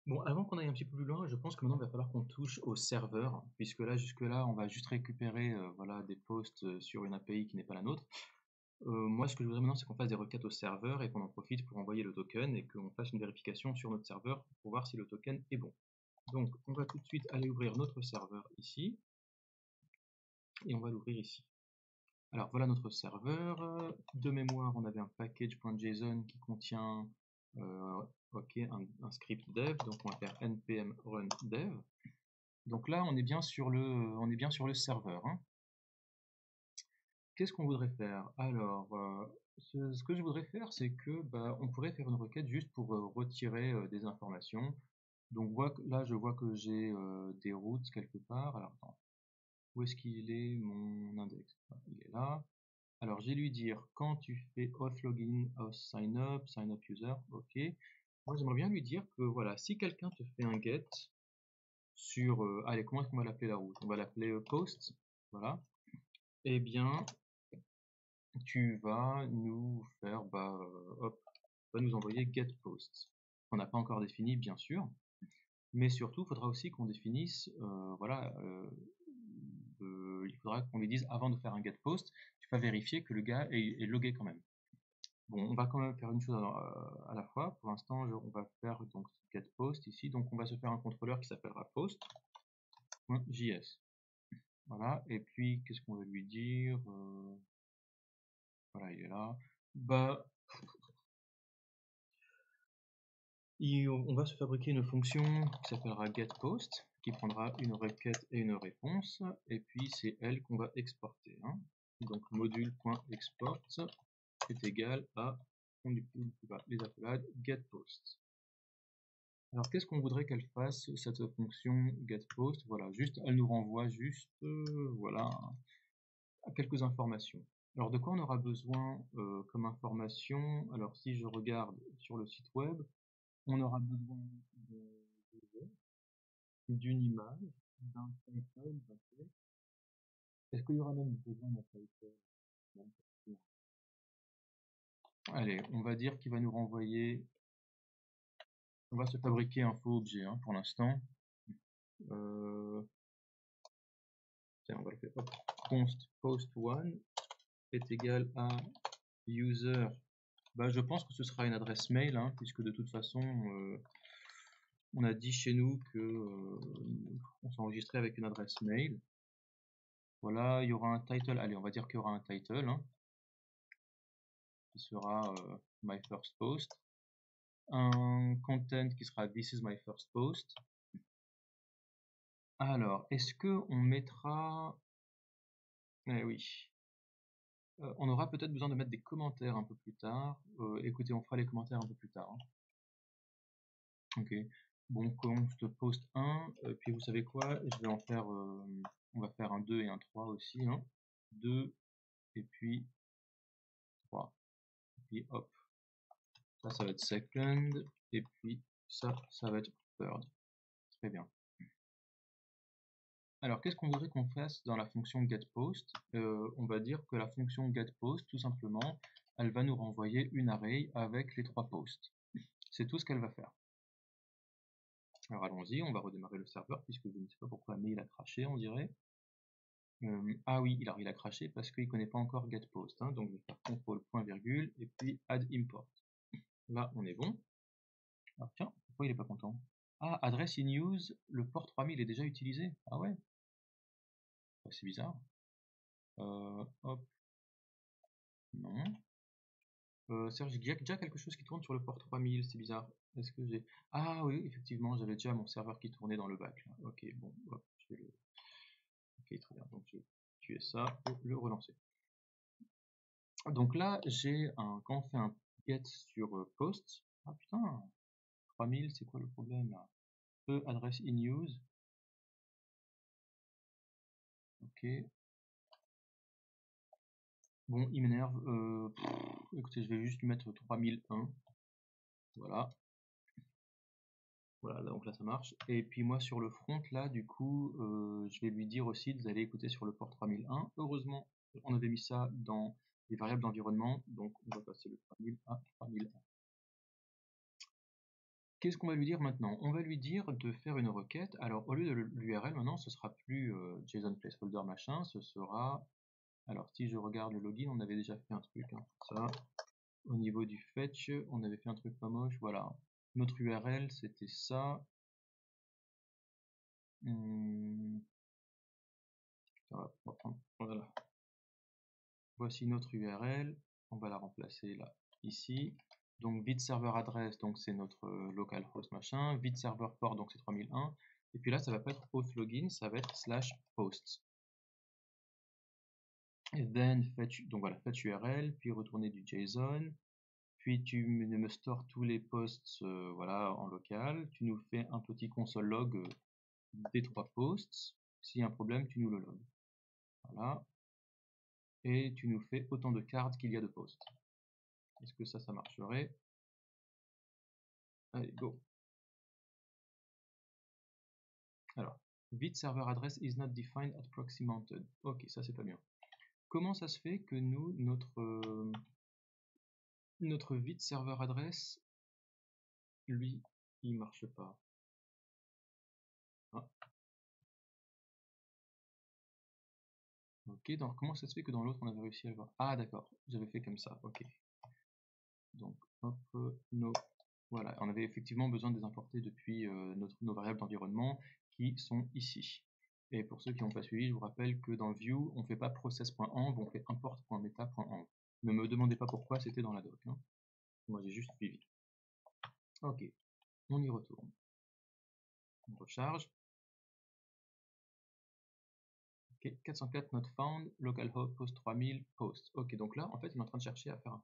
Bon, avant qu'on aille un petit peu plus loin, je pense que maintenant il va falloir qu'on touche au serveur, puisque là, jusque-là, on va juste récupérer voilà, des posts sur une API qui n'est pas la nôtre. Moi, ce que je voudrais maintenant, c'est qu'on fasse des requêtes au serveur et qu'on en profite pour envoyer le token et qu'on fasse une vérification sur notre serveur pour voir si le token est bon. Donc, on va tout de suite aller ouvrir notre serveur ici et on va l'ouvrir ici. Alors, voilà notre serveur. De mémoire, on avait un package.json qui contient ok, un script dev, donc on va faire npm run dev. Donc là, on est bien sur le serveur, hein. Qu'est-ce qu'on voudrait faire? Alors, ce que je voudrais faire, c'est que on pourrait faire une requête juste pour retirer des informations. Donc là, je vois que j'ai des routes quelque part. Alors, attends, où est-ce qu'il est mon index? Ah, il est là. Alors, je vais lui dire quand tu fais auth login, auth sign up user, ok. Moi, j'aimerais bien lui dire que voilà, si quelqu'un te fait un get sur, allez, comment est-ce qu'on va l'appeler la route? On va l'appeler post, voilà. Eh bien, tu vas nous faire, hop, va nous envoyer get post. On n'a pas encore défini, bien sûr, mais surtout, il faudra aussi qu'on définisse, voilà, il faudra qu'on lui dise avant de faire un get post, tu vas vérifier que le gars est logué quand même. Bon, on va quand même faire une chose à la fois. Pour l'instant, on va faire donc get post ici. Donc, on va se faire un contrôleur qui s'appellera post.js. Voilà. Et puis, qu'est-ce qu'on va lui dire? Voilà, il est là. Bah, on va se fabriquer une fonction qui s'appellera getPost, qui prendra une requête et une réponse, et puis c'est elle qu'on va exporter, hein. Donc module.export est égal à les appelades getPost. Alors qu'est-ce qu'on voudrait qu'elle fasse, cette fonction getPost? Voilà, juste, elle nous renvoie juste, voilà, quelques informations. Alors de quoi on aura besoin comme information? Alors si je regarde sur le site web, on aura besoin d'une image, d'un title, d'un texte. Est-ce qu'il y aura même besoin d'un title? Allez, on va dire qu'il va nous renvoyer. On va se fabriquer un faux objet, hein, pour l'instant. Euh, Tiens, on va le faire. Hop. Const post1 est égal à user. Je pense que ce sera une adresse mail, hein, puisque de toute façon, on a dit chez nous que on s'enregistrait avec une adresse mail. Voilà, il y aura un title. Allez, on va dire qu'il y aura un title, hein, qui sera my first post. Un content qui sera this is my first post. Alors, est-ce que on mettra... Eh oui. On aura peut-être besoin de mettre des commentaires un peu plus tard. Écoutez, on fera les commentaires un peu plus tard, hein. Ok. Bon, const post 1, puis vous savez quoi? Je vais en faire... on va faire un 2 et un 3 aussi, hein. 2, et puis 3. Et puis hop. Ça va être second, et puis ça va être third. Très bien. Alors, qu'est-ce qu'on voudrait qu'on fasse dans la fonction getPost? On va dire que la fonction getPost, tout simplement, elle va nous renvoyer une array avec les 3 posts. C'est tout ce qu'elle va faire. Alors allons-y, on va redémarrer le serveur, puisque je ne sais pas pourquoi, mais il a craché, on dirait. Ah oui, il a craché parce qu'il ne connaît pas encore getPost, hein, donc je vais faire contrôle point virgule et puis add import. Là, on est bon. Ah tiens, pourquoi il n'est pas content? Ah, adresse in use, le port 3000 est déjà utilisé. Ah ouais, c'est bizarre. Hop, non. Serge, il y a déjà quelque chose qui tourne sur le port 3000, c'est bizarre. Est-ce que j'ai... Ah oui, effectivement, j'avais déjà mon serveur qui tournait dans le bac, là. Ok, bon, hop, je vais le... Ok, très bien, donc je vais tuer ça et le relancer. Donc là, quand on fait un get sur post... Ah putain, 3000, c'est quoi le problème là? Adresse in use. Ok. Bon, il m'énerve. Écoutez, je vais juste mettre 3001. Voilà. Voilà, donc là ça marche. Et puis moi sur le front là, du coup, je vais lui dire aussi d'aller écouter sur le port 3001. Heureusement, on avait mis ça dans les variables d'environnement, donc on va passer le 3000 à 3001. Qu'est-ce qu'on va lui dire maintenant? On va lui dire de faire une requête. Alors, au lieu de l'URL, maintenant, ce sera plus JSON placeholder machin, ce sera... Alors, si je regarde le login, on avait déjà fait un truc, hein, ça. Au niveau du fetch, on avait fait un truc pas moche, voilà. Notre URL, c'était ça. Voilà. Voici notre URL, on va la remplacer là, ici. Donc vite serveur adresse, donc c'est notre localhost machin. Vite serveur port, donc c'est 3001. Et puis là, ça va pas être auth login, ça va être /posts. Et then fetch, donc voilà, fetch URL, puis retourner du JSON. Puis tu me stores tous les posts voilà, en local. Tu nous fais un petit console log des 3 posts. S'il y a un problème, tu nous le logs. Voilà. Et tu nous fais autant de cards qu'il y a de posts. Est-ce que ça marcherait? Allez, go. Alors, vite server address is not defined at proxy mounted. Ok, ça c'est pas bien. Comment ça se fait que nous, notre vite server address, lui, il marche pas? Ah. Ok, donc comment ça se fait que dans l'autre on avait réussi à le voir? Ah d'accord, j'avais fait comme ça, ok. Donc, hop, no. Voilà, on avait effectivement besoin de les importer depuis nos variables d'environnement qui sont ici. Et pour ceux qui n'ont pas suivi, je vous rappelle que dans View, on ne fait pas process.env, on fait import.meta.env. Ne me demandez pas pourquoi, c'était dans la doc. Hein. Moi, j'ai juste suivi. Ok, on y retourne. On recharge. Ok, 404 not found, localhost post 3000 post. Ok, donc là, en fait, il est en train de chercher à faire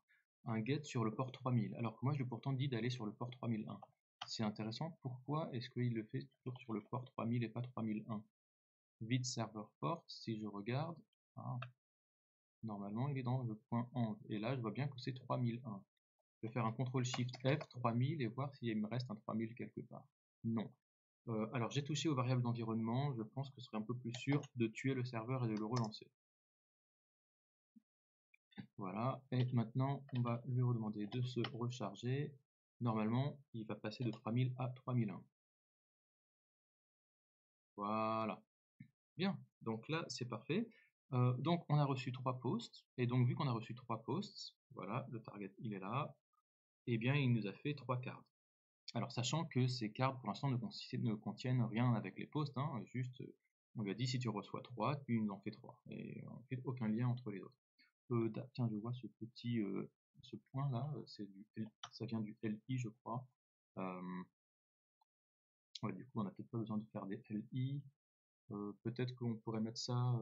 un get sur le port 3000, alors que moi, je lui ai pourtant dit d'aller sur le port 3001. C'est intéressant, pourquoi est-ce qu'il le fait toujours sur le port 3000 et pas 3001? Vite serveur port, si je regarde, normalement il est dans le point env, et là je vois bien que c'est 3001. Je vais faire un CTRL SHIFT F 3000 et voir s'il me reste un 3000 quelque part. Non. Alors j'ai touché aux variables d'environnement, je pense que ce serait un peu plus sûr de tuer le serveur et de le relancer. Voilà, et maintenant on va lui redemander de se recharger. Normalement, il va passer de 3000 à 3001. Voilà. Bien, donc là c'est parfait. Donc on a reçu 3 posts, et donc vu qu'on a reçu 3 posts, voilà, le target il est là, et bien il nous a fait 3 cards. Alors sachant que ces cards pour l'instant ne contiennent rien avec les posts, hein, juste on lui a dit si tu reçois 3, tu nous en fais 3, et on ne fait aucun lien entre les autres. Tiens, je vois ce petit ce point là, ça vient du LI je crois. Ouais, du coup on n'a peut-être pas besoin de faire des LI. Peut-être qu'on pourrait mettre ça.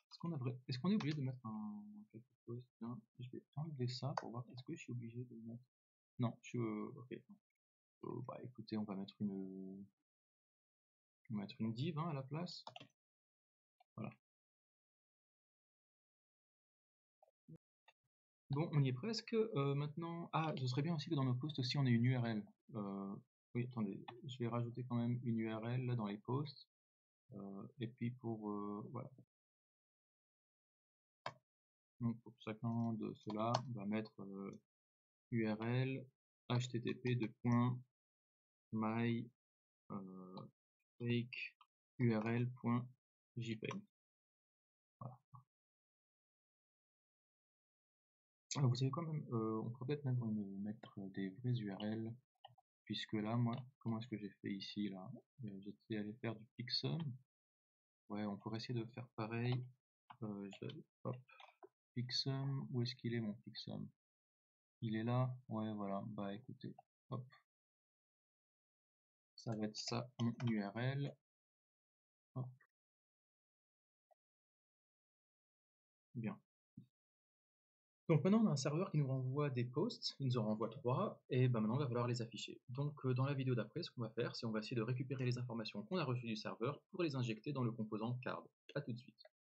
Est-ce qu'on est obligé de mettre quelque chose? Tiens, je vais enlever ça pour voir. Est-ce que je suis obligé de mettre? Non, je suis. Ok. Bah écoutez, on va mettre une div hein, à la place. Voilà. Bon, on y est presque. Maintenant, ce serait bien aussi que dans nos posts aussi on ait une URL. Oui, attendez, je vais rajouter quand même une URL là dans les posts. Et puis voilà. Donc pour chacun de ceux-là, on va mettre URL http://my fake url.jpeg. Voilà. Vous savez quoi même, on pourrait peut-être même mettre des vraies URL, puisque là, moi, comment est-ce que j'ai fait ici là? J'étais allé faire du pixum. Ouais, on pourrait essayer de faire pareil. Hop, pixum, où est-ce qu'il est mon pixum? Il est là? Ouais, voilà. Bah écoutez, hop. Ça va être ça, mon URL. Hop. Bien. Donc maintenant on a un serveur qui nous renvoie des posts, il nous en renvoie 3, et ben maintenant il va falloir les afficher. Donc dans la vidéo d'après, ce qu'on va faire, c'est on va essayer de récupérer les informations qu'on a reçues du serveur pour les injecter dans le composant card. A tout de suite.